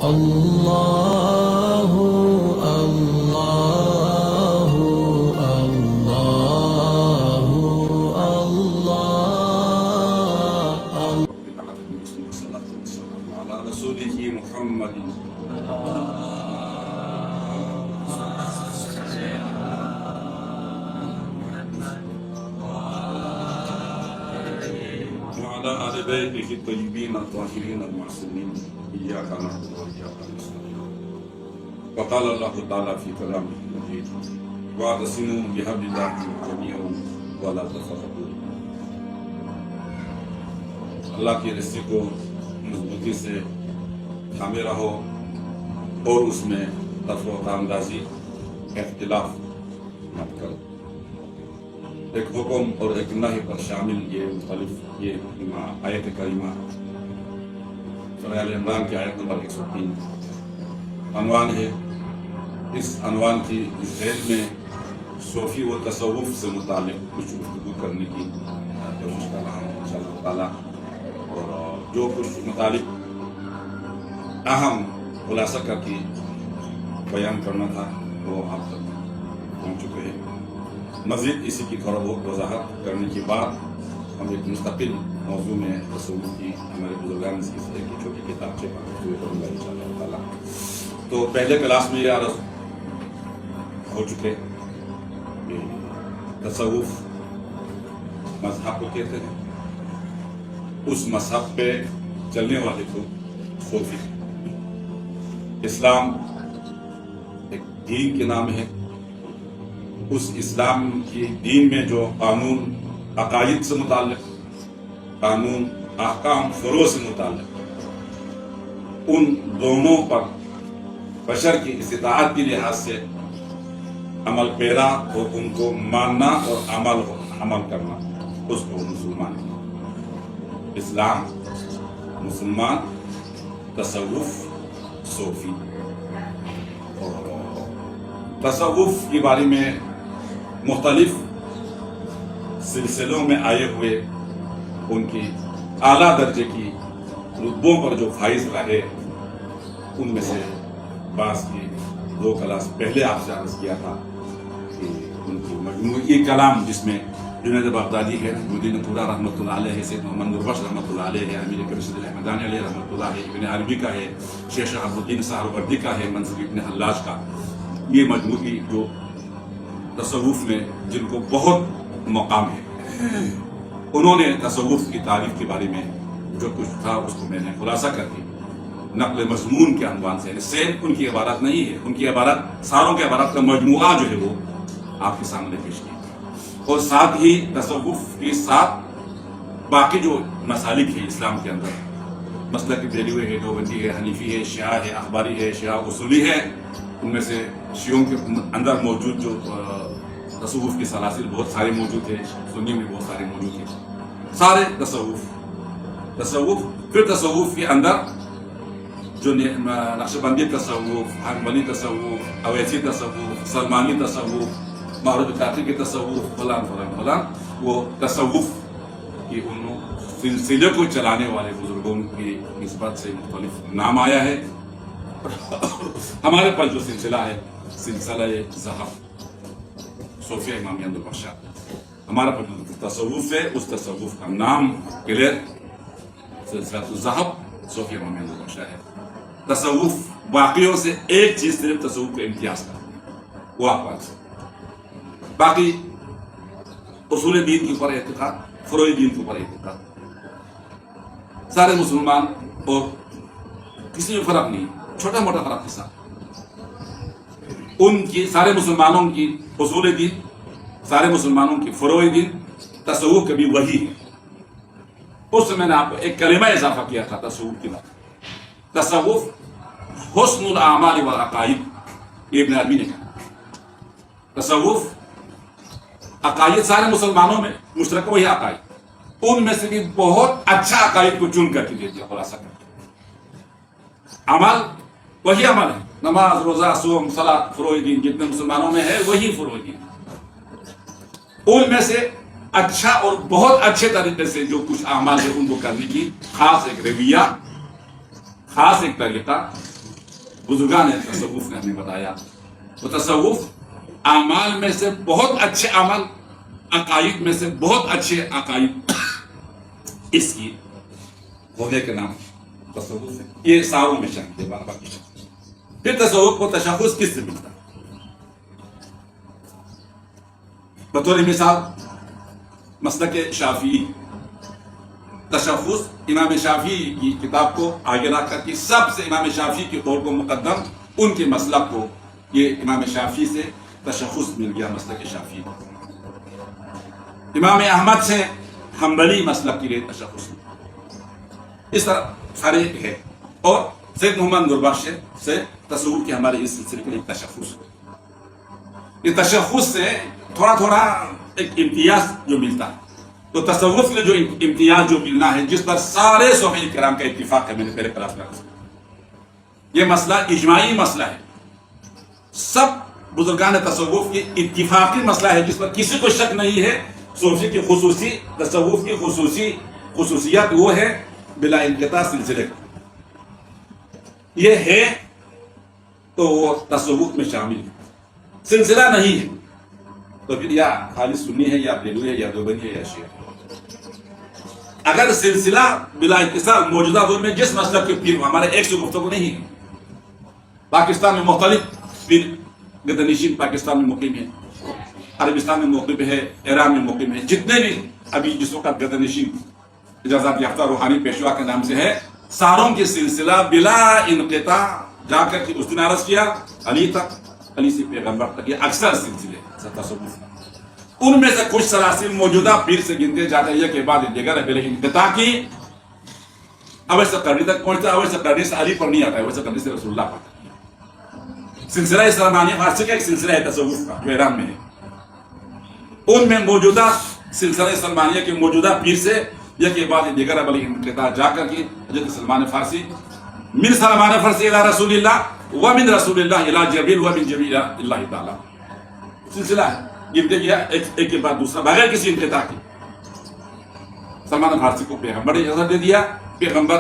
الله الله الله الله والصلاة والسلام على رسوله محمد وعلى آل بيته الطيبين الطاهرين المعصومين إياك نعبد وإياك نستعين. وقال الله تعالى في كلامه المجيد واعتصموا بحبل الله جميعا ولا تفرقوا. اللہ کی رسی کو مضبوطی سے تھامے رہو اور اس میں تفرقہ اندازی اختلاف مت کرو. ایک حکم اور ایک نہی پر شامل یہ مختلف یہ آیت کریمہ سورہ آل عمران کی آیت نمبر 103 عنوان ہے. اس عنوان کی ذیل میں صوفی و تصوف سے متعلق کچھ گفتگو کرنے کی کوشش کر رہا ہوں انشاءاللہ تعالیٰ. اور جو کچھ متعلق اہم خلاصہ کر کے بیان کرنا تھا وہ آپ تک پہنچ چکے ہیں. مزید اسی کی تھوڑا بہت وضاحت کرنے کے بعد ہم ایک مستقل موضوع میں تصوف کی ہمارے بزرگان کی چھوٹی کتابچے پر گفتگو کروں گا انشاءاللہ تعالیٰ. تو پہلے کلاس میں یہ عرض ہو چکے کہ تصوف مذہب کو کہتے ہیں. اس مذہب پہ چلنے والے کو صوفی. اسلام ایک دین کے نام ہے. اس اسلام کی دین میں جو قانون عقائد سے متعلق قانون احکام فروع سے متعلق ان دونوں پر بشر کی استطاعت کے لحاظ سے عمل پیرا اور ان کو ماننا اور عمل کرنا اس کو مسلمان ہے. اسلام مسلمان تصوف صوفی. اور تصوف کے بارے میں مختلف سلسلوں میں آئے ہوئے ان کی اعلیٰ درجے کی رتبوں پر جو فائز رہے ان میں سے بعض کی 2 کلاس پہلے آپ سے عرض کیا تھا کہ ان کی مجموعی کلام جس میں جنید بغدادی ہے, مدین پورہ رحمۃ اللہ علیہ ہے, سید محمد نوربخش رحمۃ اللہ علیہ ہے, امیر کرشد احمدانی علیہ رحمۃ اللہ ہے, ابن عربی کا ہے, شیخ شہاب الدین سہروردی کا ہے, منصور ابن حلاج کا, یہ مجموعی جو تصوف میں جن کو بہت مقام ہے انہوں نے تصوف کی تعریف کے بارے میں جو کچھ تھا اس کو میں نے خلاصہ کر کے نقل مضمون کے عنوان سے سین ان کی عبارت نہیں ہے, ان کی عبارت ساروں کے عبارت کا مجموعہ جو ہے وہ آپ کے سامنے پیش کی. اور ساتھ ہی تصوف کے ساتھ باقی جو مسالک ہیں اسلام کے اندر مسلک دہلوی ہے, دیوبندی ہے, حنیفی ہے, شیعہ ہے, اخباری ہے, شیعہ اصولی ہے, ان میں سے شیعوں کے اندر موجود جو تصوف کی سلاسل بہت سارے موجود ہیں, سنی میں بہت سارے موجود ہیں, سارے تصوف پھر تصوف کے اندر جو نقشبندی تصوف, حنبلی تصوف, اویسی تصوف, سلمانی تصوف, معروف کافی کے تصوف فلان فلان فلان, وہ تصوف کی ان سلسلے کو چلانے والے بزرگوں کی نسبت سے مختلف نام آیا ہے. ہمارے پاس جو سلسلہ ہے سلسلہ ذہب صوفیہ امامیہ نوربخش, ہمارا پاس جو تصوف ہے اس تصوف کا نام کلیئر سلسلہ ذہب صوفیہ امامیہ نوربخش ہے. تصوف باقیوں سے ایک چیز صرف تصوف کا امتیاز تھا, وہ آپ باقی اصول دین کے اوپر اعتقاد, فروع دین کے اوپر اعتقاد, سارے مسلمان اور کسی میں فرق نہیں, چھوٹا موٹا فرق کے ساتھ ان کی سارے مسلمانوں کی اصول دین, سارے مسلمانوں کی فروع دین تصوف کبھی وہی ہے. اس سے میں نے آپ کو ایک کلمہ اضافہ کیا تھا تصوف کی بات. تصوف حسن الاعمال والعقائد, یہ ابن عربی نے کہا. تصوف عقائد سارے مسلمانوں میں مشترک وہی عقائد, ان میں سے بھی بہت اچھا عقائد کو چن کر کے دے دیا خلاصہ کر کے. عمل وہی عمل ہے, نماز, روزہ, صوم, صلاۃ, فروع دین جتنے مسلمانوں میں ہے وہی فروع دین. ان میں سے اچھا اور بہت اچھے طریقے سے جو کچھ اعمال ہے ان کو کرنے کی خاص ایک رویہ, خاص ایک طریقہ बुजुर्गान तसव्वुफ ने हमें बताया। तो तसव्वुफ आमाल में से बहुत अच्छे अमल, अकाइद में से बहुत अच्छे अकाइद, इसकी होने के नाम तसव्वुफ है। ये सारों में शामिल है, बाकी शामिल। फिर तसव्वुफ को तशख़्ख़ुस किससे मिलता है? बतौर मिसाल मसलक शाफी, तशख़्ख़ुस इमाम शाफी की किताब को आगे रखकर कि सबसे इमाम शाफी की कौल को मुकद्दम, उनके मसलक को, ये इमाम शाफी से तशख़्ख़ुस मिल गया मसलक शाफी को। इमाम अहमद से हम्बली मसलक के लिए तशख़्ख़ुस, इस तरह सारे है। और सैयद मोहम्मद नूरबख्श से तसव्वुफ के हमारे इस सिलसिले के लिए तशख़्ख़ुस। ये तशख़्ख़ुस से थोड़ा थोड़ा एक इम्तियाज जो मिलता है, तो तसव्वुफ के जो इम्तियाज जो मिलना है, जिस पर सारे सूफ़ी किराम का इत्तिफाक है, मैंने पहले क्लास में, ये मसला इजमाई मसला है, सब बुजुर्गान तसव्वुफ की इत्तिफाकी मसला है, जिस पर किसी को शक नहीं है। सूफी की खुसूसी, तसव्वुफ की खुसूसियत वो है बिला इनक़िता सिलसिले का, ये है तो वो तसव्वुफ में शामिल है। सिलसिला नहीं है तो फिर या खाली सुन्नी है, या बेलवी है, या देवबंदी है, या शिया। अगर सिलसिला बिला इत्तिसाल मौजूदा दौर में जिस मसलक के पीर, हमारे एक से गुफ्तगू नहीं है, पाकिस्तान में मुख्तलिफ पीर गदनशीन पाकिस्तान में मुकीम है, अरबिस्तान में मुकीम है, ईरान में मुकीम है, जितने भी अभी जिस वक्त गदनशीन इजाजत याफ्ता रूहानी पेशवा के नाम से है, सारों की सिलसिला बिला इनक़िता जाकर के उस दिन अर्ज किया अली तक, अली से पैगंबर तक, ये अक्सर सिलसिले तसव्वुफ। उनमें से कुछ सलासिल मौजूदा पीर से गिनते जाते हैं के बाद दिगर बिला इनक़िता की अवैसे करनी तक पहुंचता, अवैसे करनी से अली पर नहीं आता है, वैसे करनी से रसूलुल्लाह पर। सिलसिला सलमानिया फारसी का एक सिलसिला है तसव्वुफ का, जो ईरान में है। उनमें मौजूदा सिलसिला सलमानिया के मौजूदा पीर से यह के बाद दिगर बिला इनक़िता जाकर के हज़रत सलमान फारसी मिन सलमान फारसी इला रसूलिल्लाह व मिन रसूलिल्लाह इला जबरील व मिन जबरील इला अल्लाह ताला, सिलसिला है, गिनते गया एक के बाद दूसरा बगैर किसी इनक़िता के। सलमान फारसी को पैगंबर ने इजाजत दे दिया, पैगंबर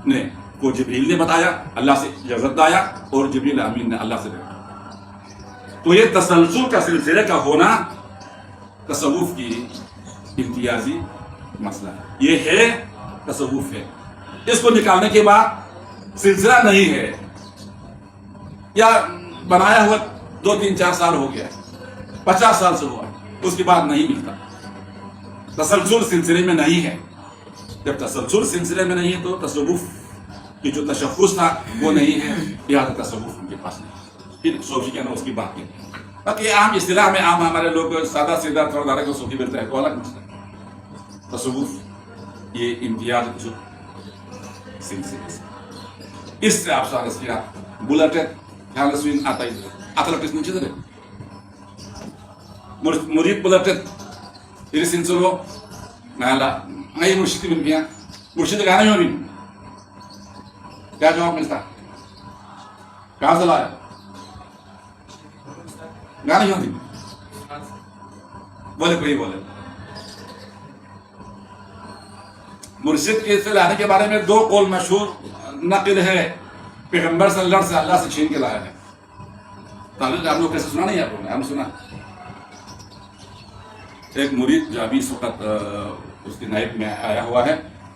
ने को जिब्रील ने बताया, अल्लाह से इजाजत आया, और जिब्रील अमीन ने अल्लाह से बताया। तो ये तसलसल का सिलसिले का होना तसव्वुफ की इम्तियाजी मसला है, ये है तसव्वुफ है। इसको निकालने के बाद सिलसिला नहीं है, या बनाया हुआ 2 3 4 साल हो गया, 50 साल से हुआ, उसके बाद नहीं मिलता, तसलसल सिलसिले में नहीं है। जब तसलसल सिलसिले में नहीं है तो तसव्वुफ की जो तशख़्ख़ुस था वो नहीं है, लिहाजा तसव्वुफ उनके पास नहीं। फिर सूफी कहना उसकी बात नहीं। बाकी आम इस्तिलाह में आम हमारे लोग सादा सीधा थोड़ा को सूफी मिलता है, तो अलग मसला। तसव्वुफ ये इम्तियाज जो सिलसिले से, इससे आप सारा किया बुलेटेड ख्याल सुन आता है, आता किस नीचे दे मुरीद बुलेटेड इस सिलसिलो नाला आई मुर्शिद मिल गया, मुर्शिद गाना ही नहीं, क्या जवाब मिलता, कहां से लाया, गाना ही नहीं बोले, कोई बोले। मुर्शिद के से लाने के बारे में 2 कौल मशहूर नक़ल है, पैगंबर सल्लल्लाहु अलैहि वसल्लम से अल्लाह से छीन के लाया है। तालीम आप लोग कैसे सुना नहीं, आप लोगों ने, हम सुना। एक मुरीद जो अभी इस वक्त उसके नाइब में आया हुआ है,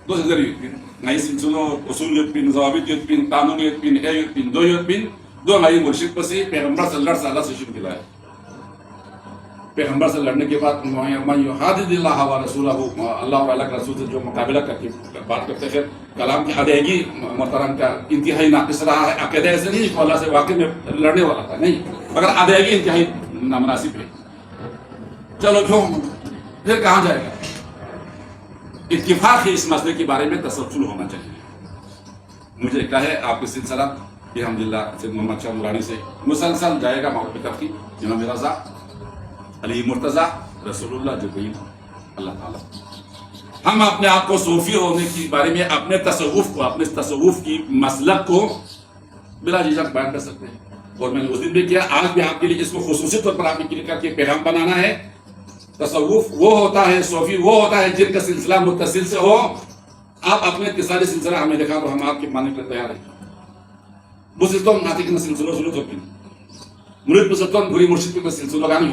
2 जरिए नई सिलसिलों उसूल युद्ध ज़वाबित युद्ध कानून युद्ध 2 युद्ध 2 नई मुर्शिद पर से पैगंबर सल्लल्लाहु अलैहि वसल्लम से छीन के लाया। पैगंबर से लड़ने के बाद अल्लाह वाला के रसूल से जो मुकाबला करके बात करते हैं, कलाम की अदायगी मोहतरम का इंतहाई नाक़िस रहा है। अक़ीदा ऐसे नहीं कि अल्लाह से वाकई में लड़ने वाला था, नहीं, मगर अदायगी इंतहाई नामुनासिब है। चलो क्यों, फिर कहाँ जाएगा? इत्तिफाक है इस मसले के बारे में तसल्सल होना चाहिए। मुझे लगता है आपके सिलसिला अल्हम्दुलिल्लाह सैयद मोहम्मद शाह नूरानी से मुसलसल जाएगा। मौलवी तफ़की इमाम रज़ा अली मुर्तज़ा रसूलुल्लाह जबरील अल्लाह ताला। हम अपने आप को सूफी होने के बारे में अपने तसव्वुफ को, अपने तसव्वुफ की मसलक को बिला झिझक बयान कर सकते हैं, और मैंने उस दिन भी किया, आज भी आपके लिए इसको खुसूसी तौर पर आपने क्लियर करके पैगाम बनाना है। तसव्वुफ वो होता है, सूफी वो होता है जिनका सिलसिला मुत्तसिल से हो। आप अपने इत्तिसाली सिलसिला हमें दिखा दो, हम आपके मानने के लिए तैयार हैं। Busiton nanti kena silsilah topin. Murid busiton guri mursyid kena silsilah kan.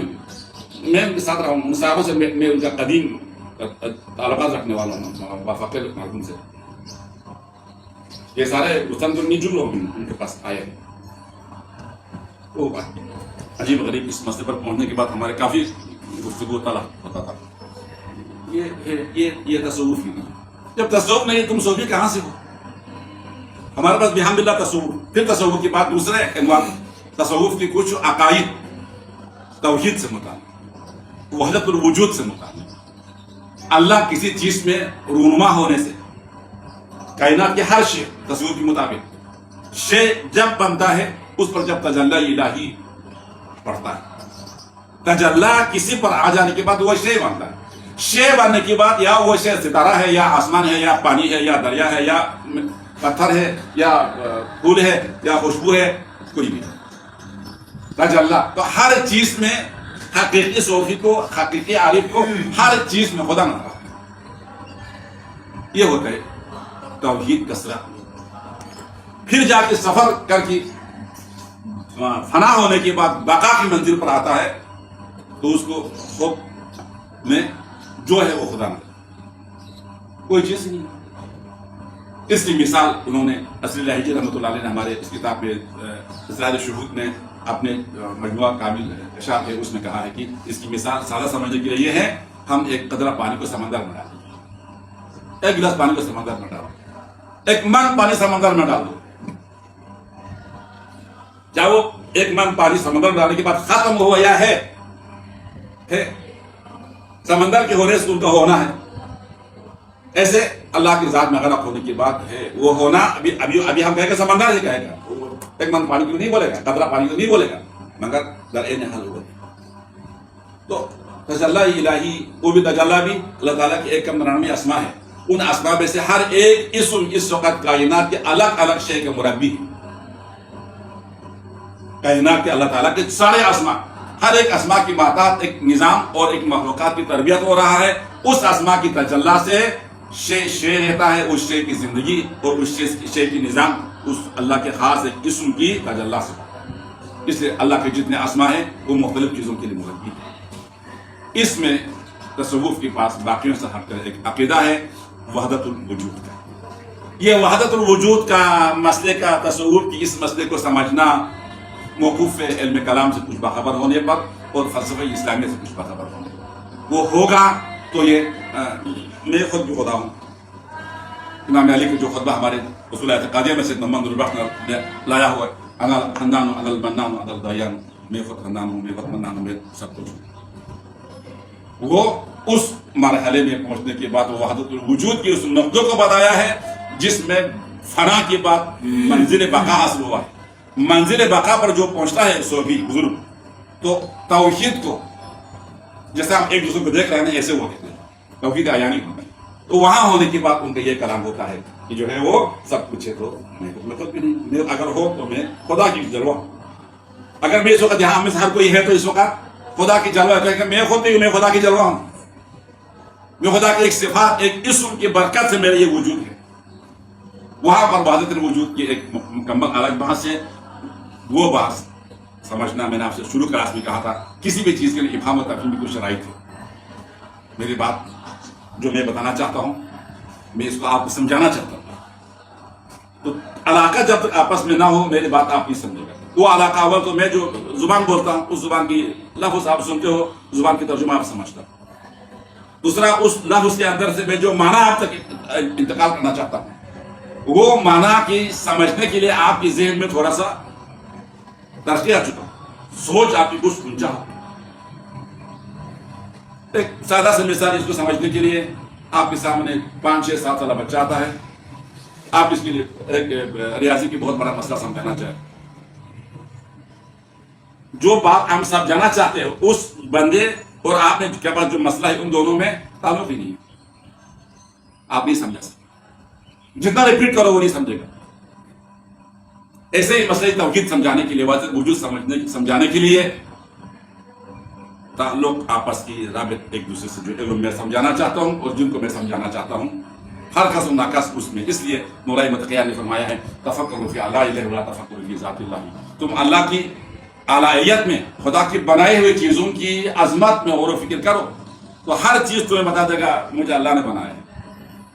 मैं साथ रहा हूँ मुसाफिर से मैं उनका कदीम ताल्लुकात रखने वाला हूँ वाफाकिर मालूम से ये सारे मुस्तंदर निजुल लोग उनके पास आए हैं वो बात अजीब गरीब इस मसले पर पहुंचने के बाद हमारे काफी गुफ्तगू तला होता था ये तसव्वुफ ही नहीं जब तसव्वुफ नहीं तुम सूफी कहाँ से हो हमारे पास बिहम्दिल्लाह तसव्वुफ फिर तसव्वुफ के बाद दूसरे अनवार तसव्वुफ की कुछ अकायद तौहीद से मुताल्लिक़ वहदतुल वजूद से मुताल्लिक़ अल्लाह किसी चीज में रूनुमा होने से कायनात के हर शे तस्वीर के मुताबिक शे जब बनता है उस पर जब तजल्ला इलाही पड़ता है तजल्ला किसी पर आ जाने के बाद वह शे बनता है शे बनने के बाद या वह शे सितारा है या आसमान है या पानी है या दरिया है या पत्थर है या फूल है या खुशबू है कोई भी तजल्ला तो हर चीज में हकीकी सूफी को हकीकी आरिफ को हर चीज में खुदा नजर आता है ये होता है तौहीद कसरा फिर जाके सफर करके फना होने के बाद बका की मंजिल पर आता है तो उसको खुद में जो है वो खुदा नजर कोई चीज नहीं इसकी मिसाल उन्होंने असली लाहिजी रहमतुल्लाह अलैह ने हमारे इस किताब में इसरार शुहूद में अपने मजमुआ कामिल इरशाद है उसमें कहा है कि इसकी मिसाल सादा समझने के लिए ये है हम एक कतरा पानी को समंदर में डालें एक गिलास पानी को समंदर में डालो एक मन पानी समंदर में डाल दो क्या वो एक मन पानी समंदर में डालने के बाद खत्म हुआ या है समंदर के होने से उनका होना है ऐसे अल्लाह की जात में गरक होने की बात है वो होना अभी अभी अभी हम कहेंगे समंदर ही कहेगा एक मन पानी को नहीं बोलेगा कतरा पानी को नहीं बोलेगा मगर दर हाल होगा तो तजल्ला इलाही वो भी तजल्ला भी अल्लाह ताला के एक 99 अस्मा है उन अस्मा में से हर एक इस्म इस वक्त कायनात के अलग अलग शे के मुरब्बी कायनात के अल्लाह ताला के सारे अस्मा हर एक अस्मा की मातात एक निजाम और एक मखलूकात की तरबियत हो रहा है उस अस्मा की तजल्ला से शे रहता है उस शे की जिंदगी और उस शे की निजाम उस अल्लाह के खास एक किस्म की तजल्ला से इसलिए अल्लाह के जितने अस्मा है वो मुख्तलिफ चीजों के लिए मुरब्बी है इसमें तसव्वुफ के पास बाकियों से हटकर एक अकीदा है वहदतुल वजूद का ये वहदतुल वजूद का मसले का तसव्वुफ की इस मसले को समझना मौकूफ इल्म कलाम से कुछ बाखबर होने पर और फलसफे इस्लामी से कुछ बाखबर होने पर वो होगा तो ये मैं खुद भी खुदा हूँ इमाम अली के जो खुतबा हमारे उसूल एतक़ादिया में से मोहम्मद बख्श ने लाया हुआ है अनल खंदान अनल मन्नान अनल दयान मैं खुद खंदान हूँ मैं खुद मन्नान हूँ मैं सब कुछ हूँ वो उस मरहले में पहुंचने के बाद वहदतुल वजूद की उस नुक़्ते को बताया है जिसमें फना के बाद मंजिल बका हासिल हुआ है मंजिल बका पर जो पहुंचता है सूफी बुजुर्ग तो तौहीद को जैसे हम एक दूसरे को देख रहे हैं ऐसे वो देखते हैं तौहीद आयानी होता है तो वहां होने के बाद उनका ये कलाम होता है कि जो है वो सब कुछ है तो मैं खुद भी नहीं अगर हो तो मैं खुदा की जलवा अगर मैं इस वक्त यहाँ में से हर कोई है तो इस वक्त खुदा की जलवा कहेंगे मैं खुद नहीं हूं मैं खुदा की जलवा हूं मैं खुदा की एक सिफात एक इस्म की बरकत से मेरा ये वजूद है वहां पर वहदतुल वजूद की एक मुकम्मल अलग बहस है वो बहस समझना मैंने आपसे शुरू क्लास में कहा था किसी भी चीज के लिए इफ़हाम और तफ़हीम की कुछ शराइत है मेरी बात जो मैं बताना चाहता हूं मैं इसको आपको समझाना चाहता हूं तो इलाका जब तक आपस में ना हो मेरी बात आप नहीं समझेगा वो इलाका अव्वल तो मैं जो जुबान बोलता हूं उस जुबान की लफ्ज़ आप सुनते हो जुबान की तर्जुमा आप समझता हो दूसरा उस लफ्ज़ के अंदर से मैं जो माना आप तक इंतकाल करना चाहता हूं वो माना की समझने के लिए आपके ज़हन में थोड़ा सा तरक्की आ चुका सोच आपकी कुछ ऊंचा हो एक सादा सी मिसाल इसको समझने के लिए आपके सामने 5, 6, 7 साल बच्चा आता है आप इसके लिए एक रियाजी की बहुत बड़ा मसला समझाना चाहे जो बात हम सब जाना चाहते हो उस बंदे और आपने के पास जो मसला है उन दोनों में ताल्लुक ही नहीं आप नहीं समझा सकते जितना रिपीट करो वो नहीं समझेगा ऐसे ही मसले तौहीद समझाने के लिए वजूद समझाने के लिए ताल्लुक आपस की राबित एक दूसरे से जो मैं समझाना चाहता हूं और जिनको मैं समझाना चाहता हूं ہر قسم ناقص اس میں. اس لیے نورۂ متقیہ نے فرمایا ہے تفکروا فی اعلیٰ اللہ ولا تفکروا فی ذات اللہ. تم اللہ کی اعلیت میں، خدا کی بنائی ہوئی چیزوں کی عظمت میں غور و فکر کرو تو ہر چیز تمہیں بتا دے گا مجھے اللہ نے بنایا ہے.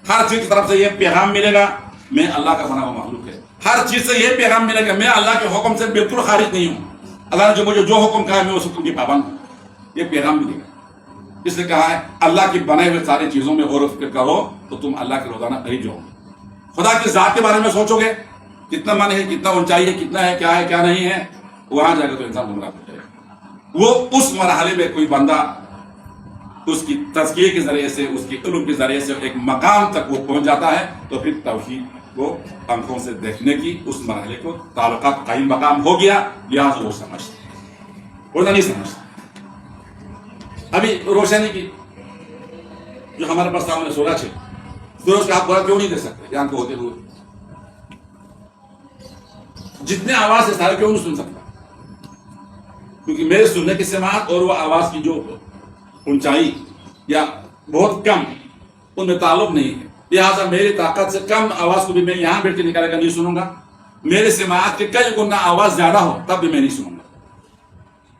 ہر چیز کی طرف سے یہ پیغام ملے گا میں اللہ کا بنا ہوا مخلوق ہے. ہر چیز سے یہ پیغام ملے گا میں اللہ کے حکم سے بالکل خارج نہیں ہوں. اللہ نے مجھے جو حکم کہا ہے میں اس حکم کی پابند ہوں. یہ پیغام ملے گا. اس نے کہا ہے اللہ کی بنائے ہوئے ساری چیزوں میں غور و فکر کرو تو تم اللہ کے روزانہ قریب جاؤ. خدا کی ذات کے بارے میں سوچو گے کتنا من ہے، کتنا اونچائی ہے، کتنا ہے، کیا نہیں ہے. وہاں جا کے تو انسان گمراہ ہو جائے گا. وہ اس مرحلے میں کوئی بندہ اس کی تزکیے کے ذریعے سے، اس کی علم کے ذریعے سے ایک مقام تک وہ پہنچ جاتا ہے تو پھر توحید کو آنکھوں سے دیکھنے کی اس مرحلے کو تعلقات قائم مقام ہو گیا. لہٰذا وہ سمجھتا، وہ نہیں سمجھتا. ابھی روشنی کی جو ہمارے پاس سامنے سورج ہے، سورج کا آپ بڑا کیوں نہیں دے سکتے جان کو ہوتے ہوئے؟ جتنے آواز ہے سارے کیوں نہیں سن سکتا؟ کیونکہ میرے سننے کی سماعت اور وہ آواز کی جو اونچائی یا بہت کم ان میں تعلق نہیں ہے. لہٰذا میری طاقت سے کم آواز کو بھی میں یہاں بیٹھ کے نکالے گا نہیں سنوں گا. میرے سماعت کے کئی گنا آواز زیادہ ہو تب بھی میں نہیں سنوں گا،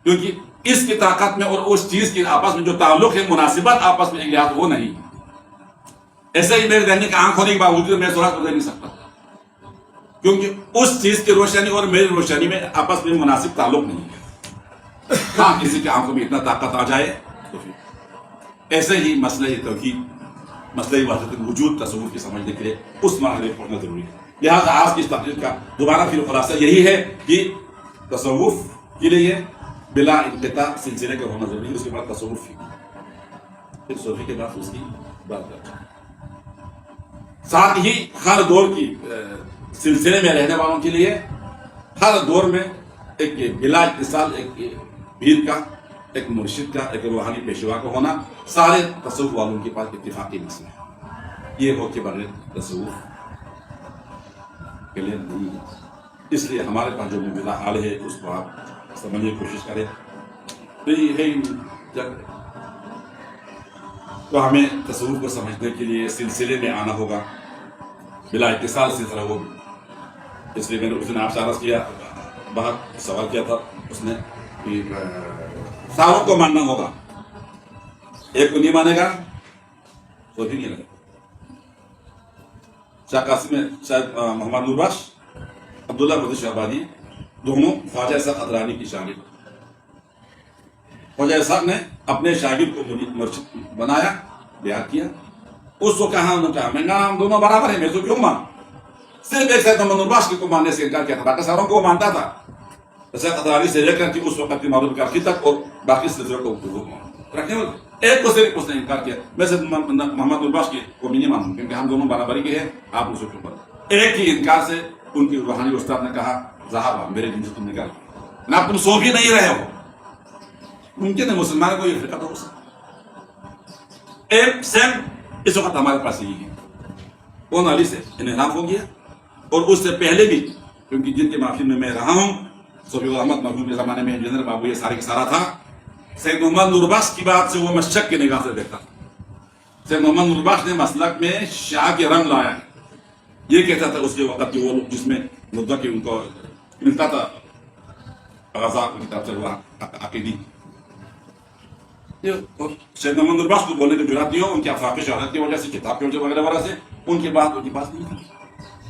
کیونکہ اس کی طاقت میں اور اس چیز کی آپس میں جو تعلق ہے، مناسبت آپس میں لحاظ وہ نہیں. ایسے ہی میرے دہنے کا آنکھ ہونے کے باوجود میں سورج کو دیکھ نہیں سکتا، کیونکہ اس چیز کی روشنی اور میری روشنی میں آپس میں مناسب تعلق نہیں ہے. ہاں کسی کی آنکھوں میں اتنا طاقت آ جائے تو پھر. ایسے ہی مسئلہ توحید، مسئلہ وحدت الوجود تصور کی سمجھنے کے لیے اس مرحلے پر پڑھنا ضروری ہے. لہٰذا آج کی اس تقریر کا دوبارہ پھر خلاصہ یہی ہے کہ تصوف کے لیے بلا انقطاع سلسلے کا ہونا ضروری ہے. اس کے بعد تصوف، پھر صوفی کے بعد اس کی بات کرتے ہیں. ساتھ ہی ہر دور کی سلسلے میں رہنے والوں کے لیے ہر دور میں ایک بلا اتصال ایک پیر کا، ایک مرشد کا، ایک روحانی پیشوا کا ہونا سارے تصوف والوں کے پاس اتفاقی مسئلہ ہے. یہ ہو کے بغیر تصوف کلیئر نہیں ہے. اس لیے ہمارے پاس جو موجودہ حال ہے اس کو آپ سمجھنے کی کوشش کریں. تو ہمیں تصوف کو سمجھنے کے لیے سلسلے میں آنا ہوگا. بلا اتصال سلسلہ وہ، اس لیے میں نے اس نے آپ سے عرض کیا، بہت سوال کیا تھا اس نے کہ ساروں کو ماننا ہوگا، ایک کو نہیں مانے گا تو بھی نہیں لگے. شاہ قاسم شاید محمد نور بخش، عبداللہ بدر شہبازی دونوں خواجہ صاحب ادرانی کی شاگرد. خواجہ صاحب نے اپنے شاگرد کو مرشد بنایا، بیعت کیا. اس کو کہا انہوں نے کہا میں ہم دونوں برابر ہیں، میں تو کیوں مان. صرف ایک سید محمد نور بخش کو ماننے سے انکار کیا تھا، باقی ساروں کو مانتا تھا. سید ادرانی سے لے کر کے اس وقت کی معروف کارخی تک اور باقی سلسلوں کو رکھنے والے ایک کو صرف اس نے انکار کیا. میں سید محمد نور بخش کو بھی نہیں مانوں کیونکہ ہم دونوں برابری کے ہیں، آپ اس کے اوپر. ایک ہی انکار سے ان کی روحانی استاد نے کہا صحابہ میرے دن سے تم نکال نہ، تم سو بھی نہیں رہے ہو. ممکن ہے مسلمان کو یہ فرقہ تو ہو سکتا. ایک سیم اس وقت ہمارے پاس یہی ہے. کون علی سے انحراف ہو گیا، اور اس سے پہلے بھی کیونکہ جن کے محفل میں رہا ہوں، صفی احمد مرحوم کے زمانے میں انجینئر بابو یہ سارے کا سارا تھا. سید محمد نور بخش کی بات سے وہ مشک کی نگاہ سے دیکھتا تھا. سید محمد نور بخش نے مسلک میں شاہ کے رنگ لایا ہے. یہ کہتا تھا اس کے وقت کے وہ لوگ جس میں مدعا کہ ان کو ملتا تھا غزا کی طرف سے ہوا عقیدی. سید محمد نور بخش کو بولنے کی جرات نہیں ہو، ان کی آفاقی شہرت کی وجہ سے، کتاب کی وجہ وغیرہ سے ان کی بات نہیں تھی.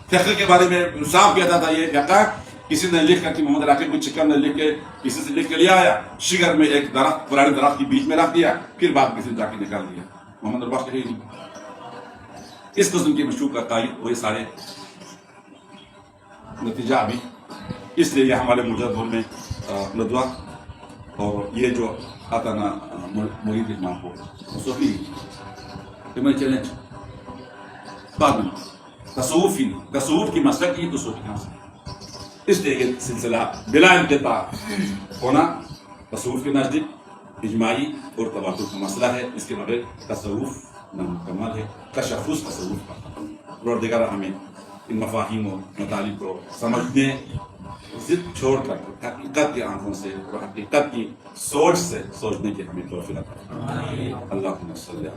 فقہ کے بارے میں صاف کہتا تھا یہ فقہ کسی نے لکھ کر کے محمد راکب کو چکر نے لکھ کے کسی سے لکھ کے لے آیا، شگر میں ایک درخت پرانے درخت کے بیچ میں رکھ دیا، پھر بات کسی نے جا کے نکال دیا. محمد نور بخش کہے نہیں. اس قسم کی مشہور کا قائد وہی سارے نتیجہ ابھی. اس لیے یہ ہمارے موجودہ دور میں ندوہ اور یہ جو آتا نا مرید امام کو صوفی میں چیلنج بعد میں تصوف کی مسلک کی تو صوفی کہاں سے. اس لیے یہ سلسلہ بلا انقطاع ہونا تصوف کے نزدیک اجماعی اور تواتر کا مسئلہ ہے. اس کے بغیر تصوف نامکمل ہے. تشخص تصوف کا اور دیگر ہمیں ان مفاہیم و مطالب کو سمجھنے، ضد چھوڑ کر حقیقت کی آنکھوں سے اور حقیقت کی سوچ سے سوچنے کی ہمیں توفیق عطا فرمائے. اللہم صلی علی